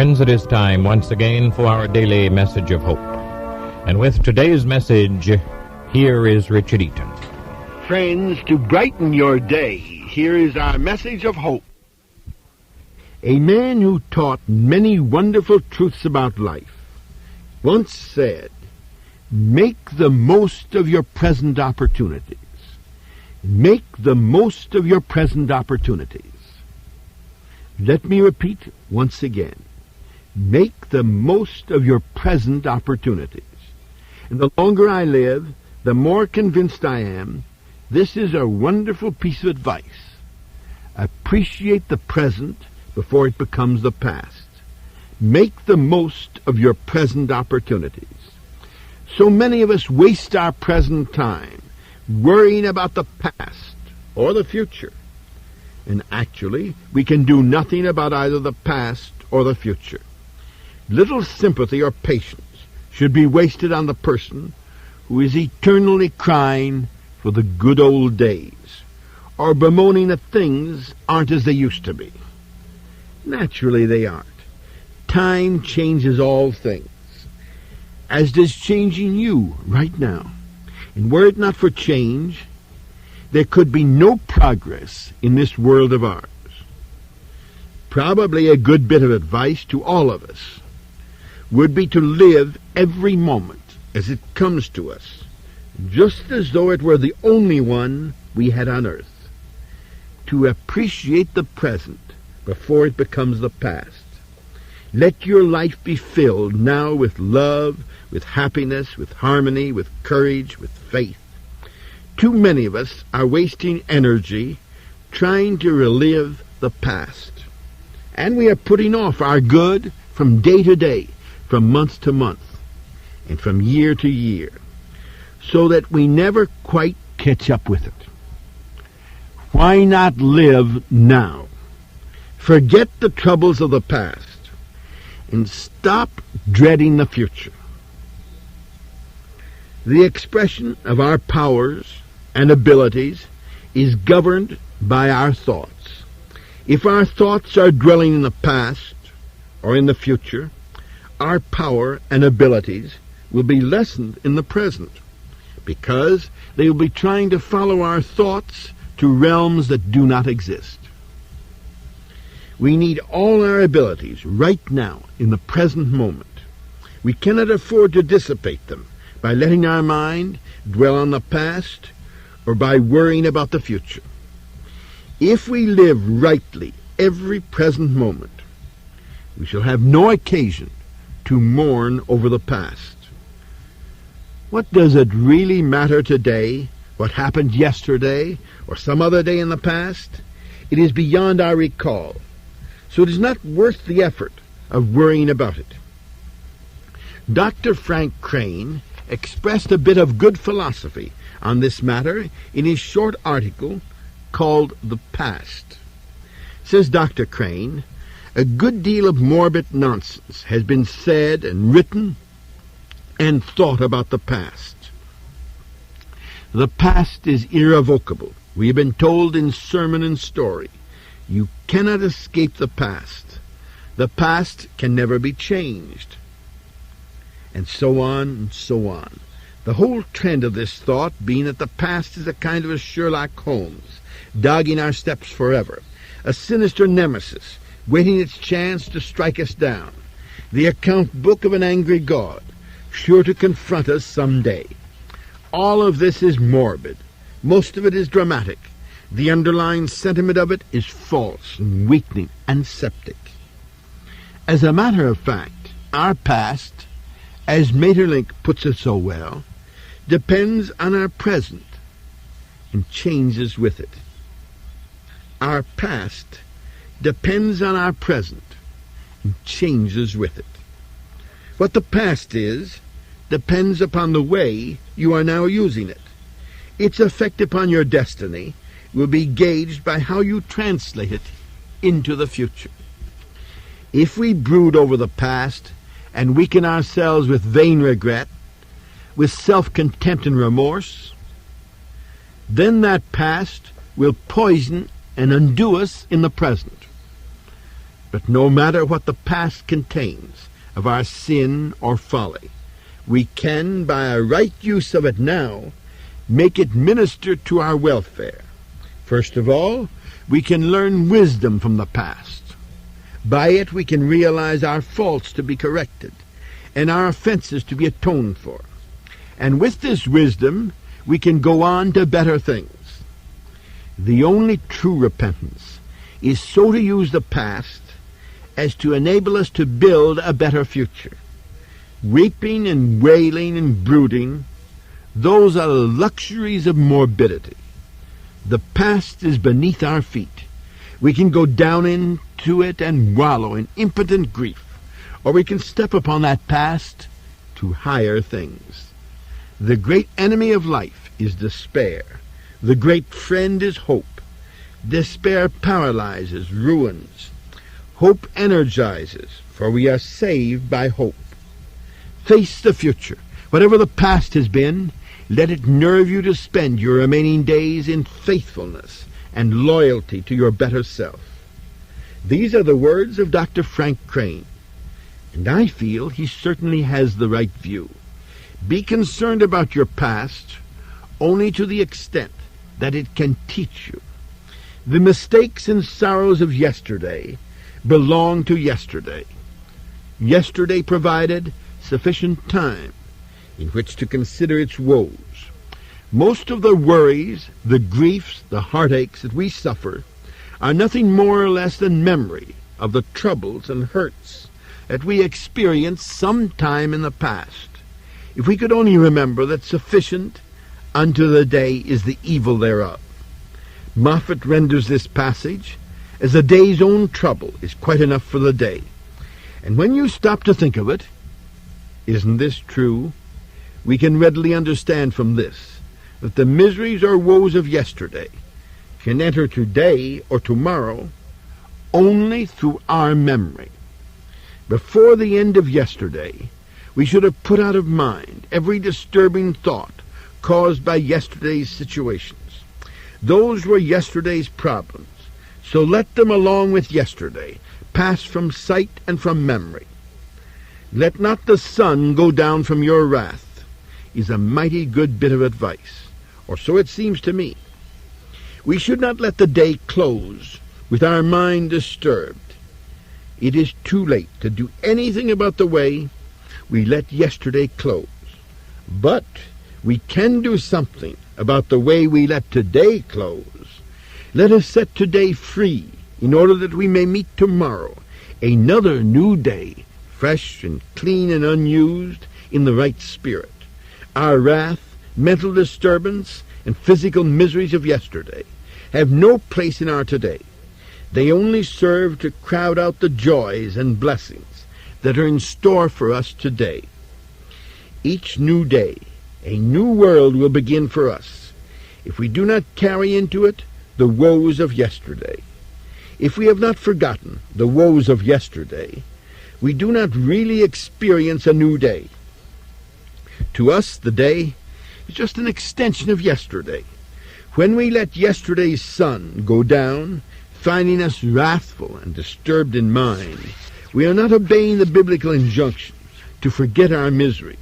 Friends, it is time once again for our daily message of hope. And with today's message, here is Richard Eaton. Friends, to brighten your day, here is our message of hope. A man who taught many wonderful truths about life once said, "Make the most of your present opportunities. Make the most of your present opportunities." Let me repeat once again. Make the most of your present opportunities. And the longer I live, the more convinced I am this is a wonderful piece of advice. Appreciate the present before it becomes the past. Make the most of your present opportunities. So many of us waste our present time worrying about the past or the future. And actually, we can do nothing about either the past or the future. Little sympathy or patience should be wasted on the person who is eternally crying for the good old days, or bemoaning that things aren't as they used to be. Naturally, they aren't. Time changes all things, as does changing you right now. And were it not for change, there could be no progress in this world of ours. Probably a good bit of advice to all of us would be to live every moment as it comes to us, just as though it were the only one we had on earth. To appreciate the present before it becomes the past. Let your life be filled now with love, with happiness, with harmony, with courage, with faith. Too many of us are wasting energy trying to relive the past. And we are putting off our good from day to day, from month to month, and from year to year, so that we never quite catch up with it. Why not live now? Forget the troubles of the past and stop dreading the future. The expression of our powers and abilities is governed by our thoughts. If our thoughts are dwelling in the past or in the future, our power and abilities will be lessened in the present, because they will be trying to follow our thoughts to realms that do not exist. We need all our abilities right now in the present moment. We cannot afford to dissipate them by letting our mind dwell on the past or by worrying about the future. If we live rightly every present moment, we shall have no occasion to mourn over the past. What does it really matter today, what happened yesterday or some other day in the past? It is beyond our recall, so it is not worth the effort of worrying about it. Dr. Frank Crane expressed a bit of good philosophy on this matter in his short article called The Past. Says Dr. Crane, a good deal of morbid nonsense has been said and written and thought about the past. The past is irrevocable. We have been told in sermon and story, you cannot escape the past. The past can never be changed. And so on and so on. The whole trend of this thought being that the past is a kind of a Sherlock Holmes, dogging our steps forever, a sinister nemesis, waiting its chance to strike us down, the account book of an angry God, sure to confront us some day. All of this is morbid. Most of it is dramatic. The underlying sentiment of it is false and weakening and septic. As a matter of fact, our past, as Maeterlinck puts it so well, depends on our present and changes with it. Our past depends on our present and changes with it. What the past is depends upon the way you are now using it. Its effect upon your destiny will be gauged by how you translate it into the future. If we brood over the past and weaken ourselves with vain regret, with self-contempt and remorse, then that past will poison and undo us in the present. But no matter what the past contains of our sin or folly, we can, by a right use of it now, make it minister to our welfare. First of all, we can learn wisdom from the past. By it we can realize our faults to be corrected and our offenses to be atoned for. And with this wisdom, we can go on to better things. The only true repentance is so to use the past as to enable us to build a better future. Weeping and wailing and brooding, those are the luxuries of morbidity. The past is beneath our feet. We can go down into it and wallow in impotent grief, or we can step upon that past to higher things. The great enemy of life is despair. The great friend is hope. Despair paralyzes, ruins. Hope energizes, for we are saved by hope. Face the future. Whatever the past has been, let it nerve you to spend your remaining days in faithfulness and loyalty to your better self. These are the words of Dr. Frank Crane, and I feel he certainly has the right view. Be concerned about your past only to the extent that it can teach you. The mistakes and sorrows of yesterday belong to yesterday. Yesterday provided sufficient time in which to consider its woes. Most of the worries, the griefs, the heartaches that we suffer are nothing more or less than memory of the troubles and hurts that we experienced some time in the past. If we could only remember that sufficient unto the day is the evil thereof. Moffat renders this passage as the day's own trouble is quite enough for the day. And when you stop to think of it, isn't this true? We can readily understand from this that the miseries or woes of yesterday can enter today or tomorrow only through our memory. Before the end of yesterday, we should have put out of mind every disturbing thought caused by yesterday's situations. Those were yesterday's problems, so let them along with yesterday pass from sight and from memory. Let not the sun go down from your wrath is a mighty good bit of advice, or so it seems to me. We should not let the day close with our mind disturbed. It is too late to do anything about the way we let yesterday close. But we can do something about the way we let today close. Let us set today free in order that we may meet tomorrow, another new day, fresh and clean and unused, in the right spirit. Our wrath, mental disturbance, and physical miseries of yesterday have no place in our today. They only serve to crowd out the joys and blessings that are in store for us today. Each new day, a new world will begin for us if we do not carry into it the woes of yesterday. If we have not forgotten the woes of yesterday, we do not really experience a new day. To us, the day is just an extension of yesterday. When we let yesterday's sun go down, finding us wrathful and disturbed in mind, we are not obeying the biblical injunction to forget our miseries.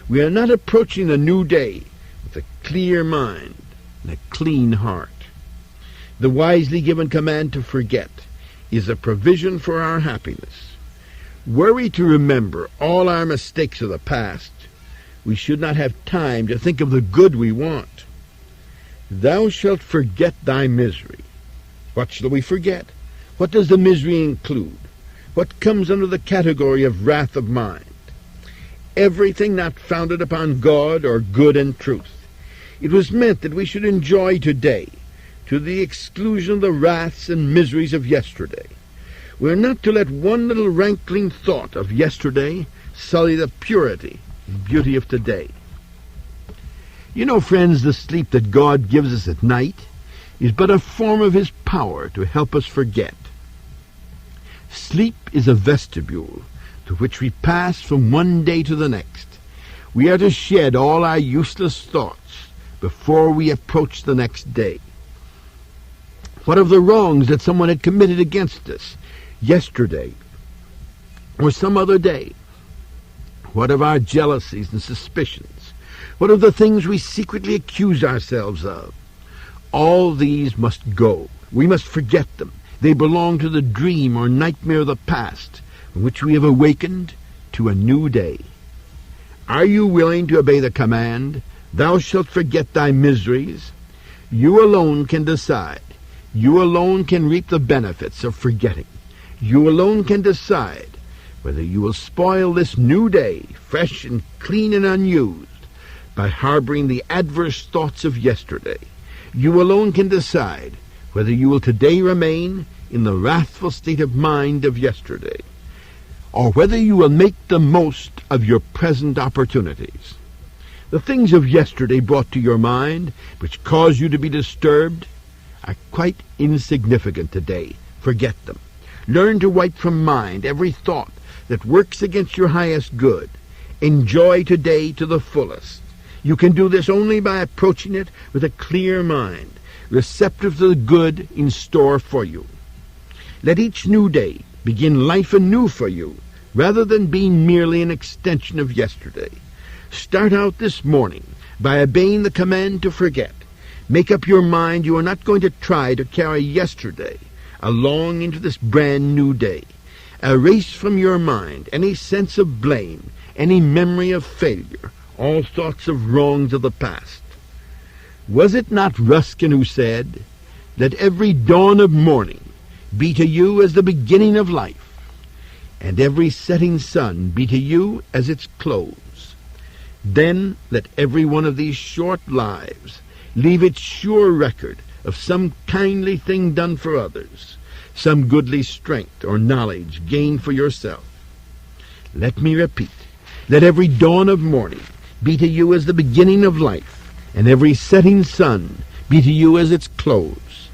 We are not approaching a new day with a clear mind and a clean heart. The wisely given command to forget is a provision for our happiness. Were we to remember all our mistakes of the past, we should not have time to think of the good we want. Thou shalt forget thy misery. What shall we forget? What does the misery include? What comes under the category of wrath of mind? Everything not founded upon God or good and truth. It was meant that we should enjoy today to the exclusion of the wraths and miseries of yesterday. We are not to let one little rankling thought of yesterday sully the purity and beauty of today. You know, friends, the sleep that God gives us at night is but a form of his power to help us forget. Sleep is a vestibule to which we pass from one day to the next. We are to shed all our useless thoughts before we approach the next day. What of the wrongs that someone had committed against us? yesterday or some other day? What of our jealousies and suspicions? What of the things we secretly accuse ourselves of? All these must go. We must forget them. They belong to the dream or nightmare of the past, from which we have awakened to a new day. Are you willing to obey the command, "Thou shalt forget thy miseries"? You alone can decide. You alone can reap the benefits of forgetting. You alone can decide whether you will spoil this new day, fresh and clean and unused, by harboring the adverse thoughts of yesterday. You alone can decide whether you will today remain in the wrathful state of mind of yesterday, or whether you will make the most of your present opportunities. The things of yesterday brought to your mind, which cause you to be disturbed, are quite insignificant today. Forget them. Learn to wipe from mind every thought that works against your highest good. Enjoy today to the fullest. You can do this only by approaching it with a clear mind, receptive to the good in store for you. Let each new day begin life anew for you, rather than being merely an extension of yesterday. Start out this morning by obeying the command to forget. Make up your mind you are not going to try to carry yesterday along into this brand new day. Erase from your mind any sense of blame, any memory of failure, all thoughts of wrongs of the past. Was it not Ruskin who said, "Let every dawn of morning be to you as the beginning of life, and every setting sun be to you as its close"? Then let every one of these short lives leave its sure record of some kindly thing done for others, some goodly strength or knowledge gained for yourself. Let me repeat, let every dawn of morning be to you as the beginning of life, and every setting sun be to you as its close.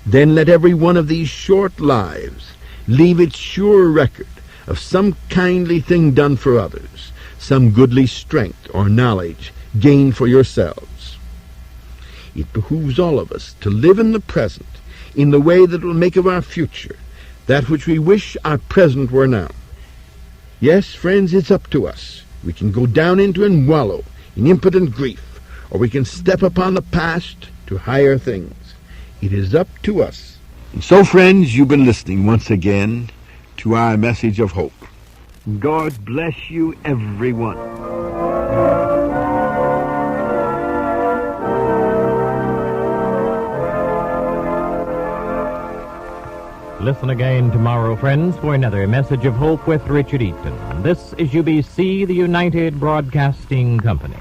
Then let every one of these short lives leave its sure record of some kindly thing done for others, some goodly strength or knowledge gained for yourselves. It behooves all of us to live in the present in the way that will make of our future that which we wish our present were now. Yes, friends, it's up to us. We can go down into and wallow in impotent grief, or we can step upon the past to higher things. It is up to us. And so, friends, you've been listening once again to our message of hope. God bless you, everyone. Listen again tomorrow, friends, for another message of hope with Richard Eaton. This is UBC, the United Broadcasting Company.